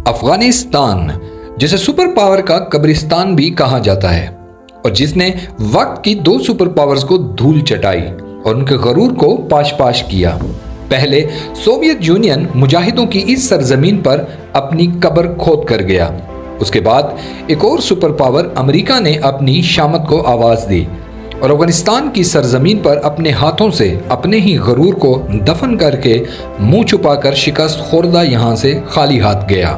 افغانستان، जिसे super power का कब्रिस्तान भी कहा जाता है और जिसने वक्त की दो सुपर पावर्स को धूल चटाई और उनके गरूर को पाश पाश किया। पहले सोवियत यूनियन मुजाहिदों की इस सरजमीन पर अपनी कब्र खोद कर गया। उसके बाद एक और सुपर पावर अमेरिका ने अपनी शामत को आवाज़ दी और अफगानिस्तान की सरजमीन पर अपने हाथों से अपने ही गरूर को दफन करके मुंह छुपाकर शिकस्त खोर्दा यहाँ से खाली हाथ गया।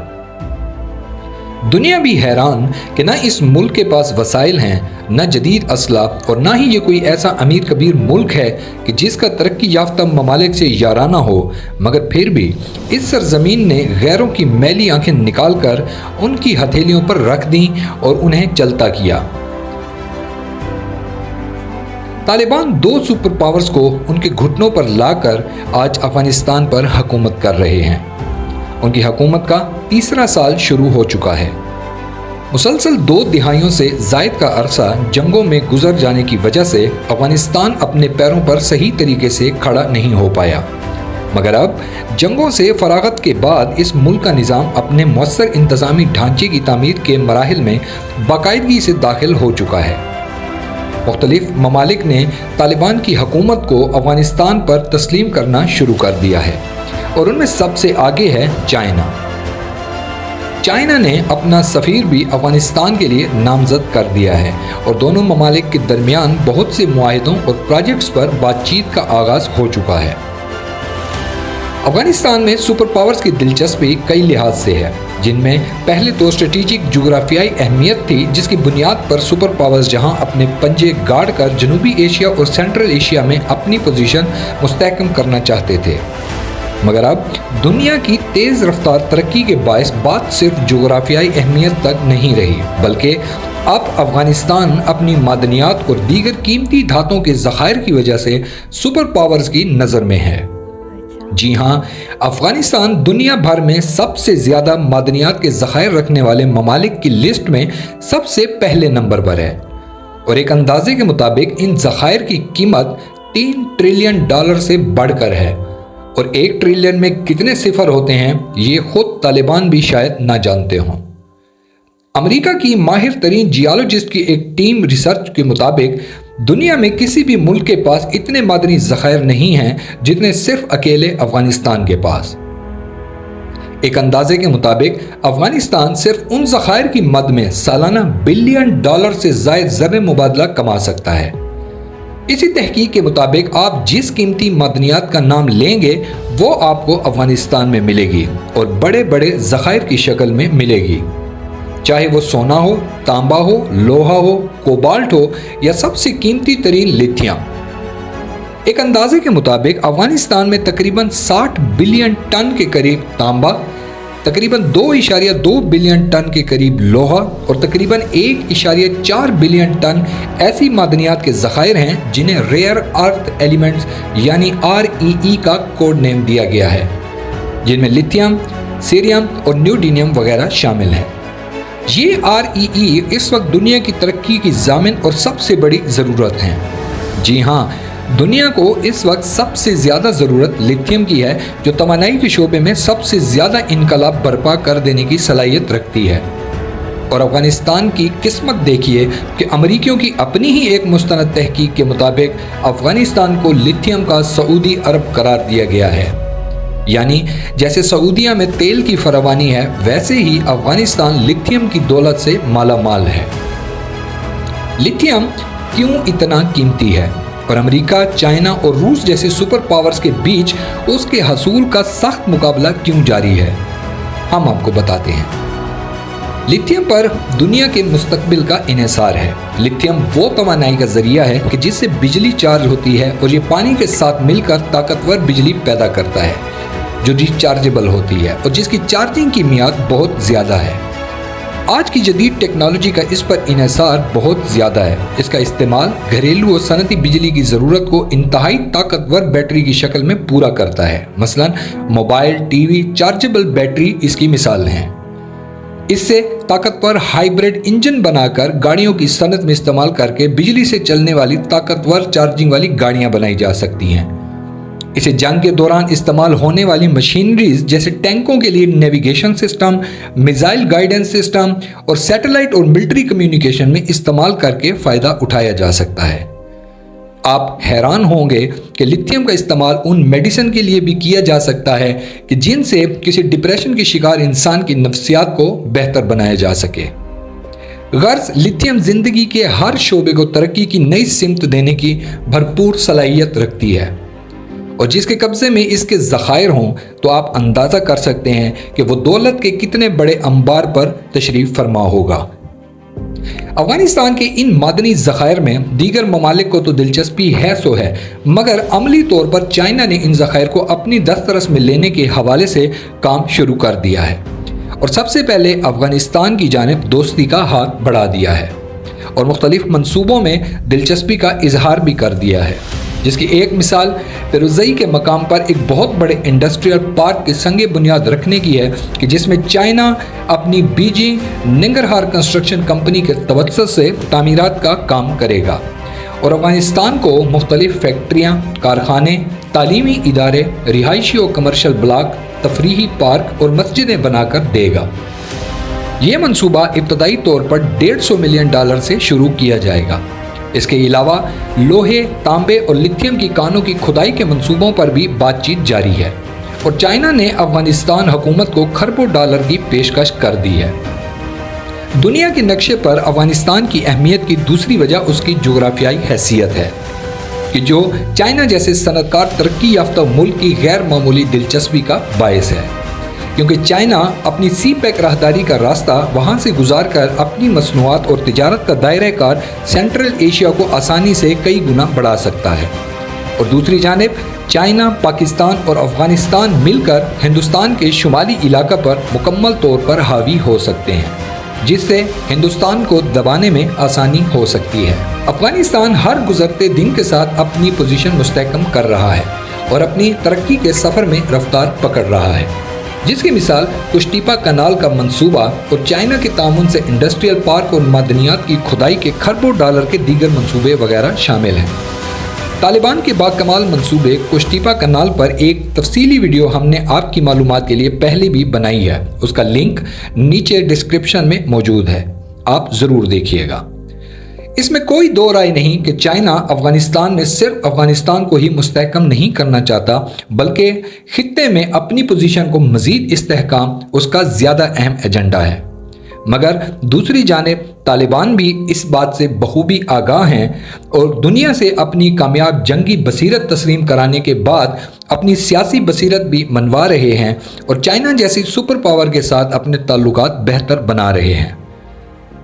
दुनिया भी हैरान कि ना इस मुल्क के पास वसाइल हैं, न जदीद असला और ना ही ये कोई ऐसा अमीर कबीर मुल्क है कि जिसका तरक्की याफ्ता ममालिक से याराना हो, मगर फिर भी इस सरजमीन ने गैरों की मैली आंखें निकाल कर उनकी हथेलियों पर रख दी और उन्हें चलता किया। तालिबान दो सुपर पावर्स को उनके घुटनों पर लाकर आज अफगानिस्तान पर हुकूमत कर रहे हैं। उनकी हुकूमत का तीसरा साल शुरू हो चुका है। मुसलसल 2 दिहाइयों से जायद का अरसा जंगों में गुजर जाने की वजह से अफगानिस्तान अपने पैरों पर सही तरीके से खड़ा नहीं हो पाया, मगर अब जंगों से फरागत के बाद इस मुल्क का निज़ाम अपने मौसर इंतज़ामी ढांचे की तामीर के मराहिल में बाकायदगी से दाखिल हो चुका है। मुख्तलिफ ममालिक ने तालिबान की हुकूमत को अफगानिस्तान पर तस्लीम करना शुरू कर दिया है और उनमें सबसे आगे है चाइना। चाइना ने अपना सफ़ीर भी अफगानिस्तान के लिए नामजद कर दिया है और दोनों ममालिक के दरमियान बहुत से मुआहिदों और प्रोजेक्ट्स पर बातचीत का आगाज़ हो चुका है। अफगानिस्तान में सुपर पावर्स की दिलचस्पी कई लिहाज से है, जिनमें पहले तो स्ट्रेटेजिक जोग्राफियाई अहमियत थी, जिसकी बुनियाद पर सुपर पावर्स जहां अपने पंजे गाड़ कर जनूबी एशिया और सेंट्रल एशिया में अपनी पोजीशन मुस्तहकम करना चाहते थे। मगर अब दुनिया की तेज़ रफ्तार तरक्की के बायस बात सिर्फ जोग्राफियाई अहमियत तक नहीं रही, बल्कि अब अफगानिस्तान अपनी मादनियात और दीगर कीमती धातुओं के ज़खायर की वजह से सुपर पावर्स की नज़र में है। जी हाँ, अफगानिस्तान दुनिया भर में सबसे ज़्यादा मादनियात के ज़खायर रखने वाले ममालिक की लिस्ट में सबसे पहले नंबर पर है और एक अंदाजे के मुताबिक इन ज़खायर की कीमत $3 ट्रिलियन से बढ़कर है और 1 ट्रिलियन में कितने सिफर होते हैं ये खुद तालिबान भी शायद ना जानते हों। अमेरिका की माहिर तरीन जियोलॉजिस्ट की एक टीम रिसर्च के मुताबिक दुनिया में किसी भी मुल्क के पास इतने मादनी ज़खायर नहीं हैं जितने सिर्फ अकेले अफगानिस्तान के पास। एक अंदाजे के मुताबिक अफगानिस्तान सिर्फ उन ज़खायर की मद में सालाना $1 बिलियन से ज़ायद ज़र मुबादला कमा सकता है। इसी तहकीक के मुताबिक आप जिस कीमती मादनियात का नाम लेंगे वो आपको अफगानिस्तान में मिलेगी और बड़े बड़े ज़खायर की शक्ल में मिलेगी, चाहे वो सोना हो, तांबा हो, लोहा हो, कोबाल्ट हो या सबसे कीमती तरीन लिथियम। एक अंदाजे के मुताबिक अफगानिस्तान में तकरीबन 60 बिलियन टन के करीब तांबा, तकरीबन 2.2 बिलियन टन के करीब लोहा और तकरीबन 1.4 बिलियन टन ऐसी मादनियात के ज़खायर हैं जिन्हें रेयर अर्थ एलिमेंट्स यानी REE का कोड नेम दिया गया है, जिनमें लिथियम, सीरियम और न्यूडीनियम वगैरह शामिल हैं। ये REE इस वक्त दुनिया की तरक्की की ज़ामिन और सबसे बड़ी ज़रूरत है। जी हाँ, दुनिया को इस वक्त सबसे ज़्यादा ज़रूरत लिथियम की है, जो तवानाई के शोबे में सबसे ज़्यादा इनकलाब बर्पा कर देने की सलाहियत रखती है। और अफ़गानिस्तान की किस्मत देखिए कि अमरीकियों की अपनी ही एक मुस्तनद तहकीक के मुताबिक अफ़गानिस्तान को लिथियम का सऊदी अरब करार दिया गया है। यानी जैसे सऊदिया में तेल की फरावानी है, वैसे ही अफ़गानिस्तान लिथियम की दौलत से माला माल है। लिथियम क्यों इतना कीमती है और अमेरिका, चाइना और रूस जैसे सुपर पावर्स के बीच उसके हसूल का सख्त मुकाबला क्यों जारी है, हम आपको बताते हैं। लिथियम पर दुनिया के मुस्तकबिल का इन्हिसार है। लिथियम वो तवानाई का जरिया है कि जिससे बिजली चार्ज होती है और ये पानी के साथ मिलकर ताकतवर बिजली पैदा करता है, जो रिचार्जेबल होती है और जिसकी चार्जिंग की मियाद बहुत ज़्यादा है। आज की जदीद टेक्नोलॉजी का इस पर इन्हिसार बहुत ज़्यादा है। इसका इस्तेमाल घरेलू और सनती बिजली की ज़रूरत को इंतहाई ताकतवर बैटरी की शक्ल में पूरा करता है। मसलन मोबाइल, टीवी, चार्जेबल बैटरी इसकी मिसाल हैं। इससे ताकतवर हाइब्रिड इंजन बनाकर गाड़ियों की सनत में इस्तेमाल करके बिजली से चलने वाली ताकतवर चार्जिंग वाली गाड़ियां बनाई जा सकती हैं। इसे जंग के दौरान इस्तेमाल होने वाली मशीनरीज जैसे टैंकों के लिए navigation system, missile guidance system और सैटेलाइट और मिलिट्री कम्युनिकेशन में इस्तेमाल करके फ़ायदा उठाया जा सकता है। आप हैरान होंगे कि लिथियम का इस्तेमाल उन मेडिसिन के लिए भी किया जा सकता है कि जिनसे किसी डिप्रेशन के शिकार इंसान की नफ्सियात को बेहतर बनाया जा सके। गर्ज लिथियम जिंदगी के हर शोबे को तरक्की की नई सिमत देने की भरपूर सलाहियत रखती है और जिसके कब्जे में इसके ज़खायर हों तो आप अंदाज़ा कर सकते हैं कि वो दौलत के कितने बड़े अंबार पर तशरीफ़ फरमा होगा। अफगानिस्तान के इन मादनी ज़खायर में दीगर ममालिक को तो दिलचस्पी है सो है, मगर अमली तौर पर चाइना ने इन ज़खायर को अपनी दस्तरस में लेने के हवाले से काम शुरू कर दिया है और सबसे पहले अफगानिस्तान की जानिब दोस्ती का हाथ बढ़ा दिया है और मुख्तलिफ मंसूबों में दिलचस्पी का इजहार भी कर दिया है, जिसकी एक मिसाल पेरुजई के मकाम पर एक बहुत बड़े इंडस्ट्रियल पार्क की संगे बुनियाद रखने की है कि जिसमें चाइना अपनी बीजिंग निंगरहार कंस्ट्रक्शन कंपनी के तवज्जुह से तामीरात का काम करेगा और अफगानिस्तान को मुख्तलिफ फैक्ट्रियाँ, कारखाने, तालीमी इदारे, रिहायशी और कमर्शल ब्लॉक, तफरीही पार्क और मस्जिदें बनाकर देगा। ये मंसूबा इब्तदाई तौर पर $150 मिलियन से शुरू किया जाएगा। इसके अलावा लोहे, तांबे और लिथियम की कानों की खुदाई के मंसूबों पर भी बातचीत जारी है और चाइना ने अफगानिस्तान हुकूमत को खरबों डॉलर की पेशकश कर दी है। दुनिया के नक्शे पर अफगानिस्तान की अहमियत की दूसरी वजह उसकी जोग्राफियाई हैसियत है कि जो चाइना जैसे सनतकार तरक्की याफ्ता मुल्क की गैर मामूली दिलचस्पी का बायस है, क्योंकि चाइना अपनी सी पैक राहदारी का रास्ता वहाँ से गुजार कर अपनी मसनूआत और तिजारत का दायरा कार सेंट्रल एशिया को आसानी से कई गुना बढ़ा सकता है और दूसरी जानिब चाइना, पाकिस्तान और अफगानिस्तान मिलकर हिंदुस्तान के शुमाली इलाका पर मुकम्मल तौर पर हावी हो सकते हैं, जिससे हिंदुस्तान को दबाने में आसानी हो सकती है। अफगानिस्तान हर गुजरते दिन के साथ अपनी पोजीशन मुस्तहकम कर रहा है और अपनी तरक्की के सफ़र में रफ्तार पकड़ रहा है, जिसकी मिसाल कुश्तीपा कनाल का मंसूबा और चाइना के तामुन से इंडस्ट्रियल पार्क और मादनियात की खुदाई के खरबों डॉलर के दीगर मंसूबे वगैरह शामिल हैं। तालिबान के बाकमाल मंसूबे कुश्तीपा कनाल पर एक तफसीली वीडियो हमने आपकी मालूमात के लिए पहले भी बनाई है, उसका लिंक नीचे डिस्क्रिप्शन में मौजूद है, आप ज़रूर देखिएगा। इसमें कोई दो राय नहीं कि चाइना अफगानिस्तान में सिर्फ अफगानिस्तान को ही मुस्तहकम नहीं करना चाहता, बल्कि खित्ते में अपनी पोजीशन को मज़ीद इस्तेहकाम उसका ज़्यादा अहम एजेंडा है। मगर दूसरी जानिब तालिबान भी इस बात से बखूबी आगाह हैं और दुनिया से अपनी कामयाब जंगी बसीरत तस्लीम कराने के बाद अपनी सियासी बसीरत भी मनवा रहे हैं और चाइना जैसी सुपर पावर के साथ अपने ताल्लुकात बेहतर बना रहे हैं।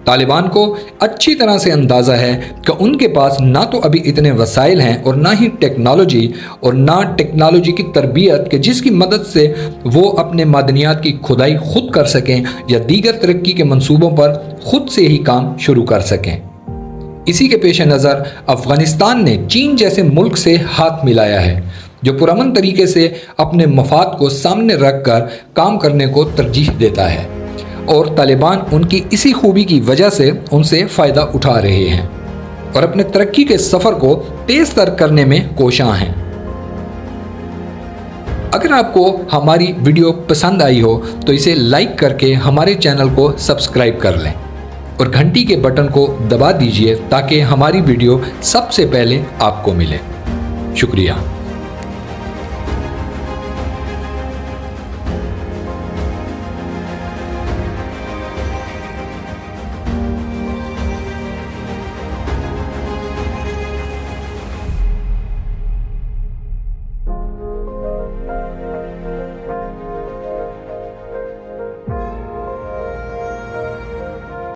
तालिबान को अच्छी तरह से अंदाज़ा है कि उनके पास ना तो अभी इतने वसाइल हैं और ना ही टेक्नोलॉजी और ना टेक्नोलॉजी की तरबियत कि जिसकी मदद से वो अपने मादनियात की खुदाई खुद कर सकें या दीगर तरक्की के मंसूबों पर खुद से ही काम शुरू कर सकें। इसी के पेश नज़र अफ़गानिस्तान ने चीन जैसे मुल्क से हाथ मिलाया है, जो पुरअमन तरीके से अपने मफाद को सामने रख कर काम करने को तरजीह देता है और तालिबान उनकी इसी खूबी की वजह से उनसे फ़ायदा उठा रहे हैं और अपने तरक्की के सफ़र को तेज़ तर करने में कोशां हैं। अगर आपको हमारी वीडियो पसंद आई हो तो इसे लाइक करके हमारे चैनल को सब्सक्राइब कर लें और घंटी के बटन को दबा दीजिए ताकि हमारी वीडियो सबसे पहले आपको मिले। शुक्रिया।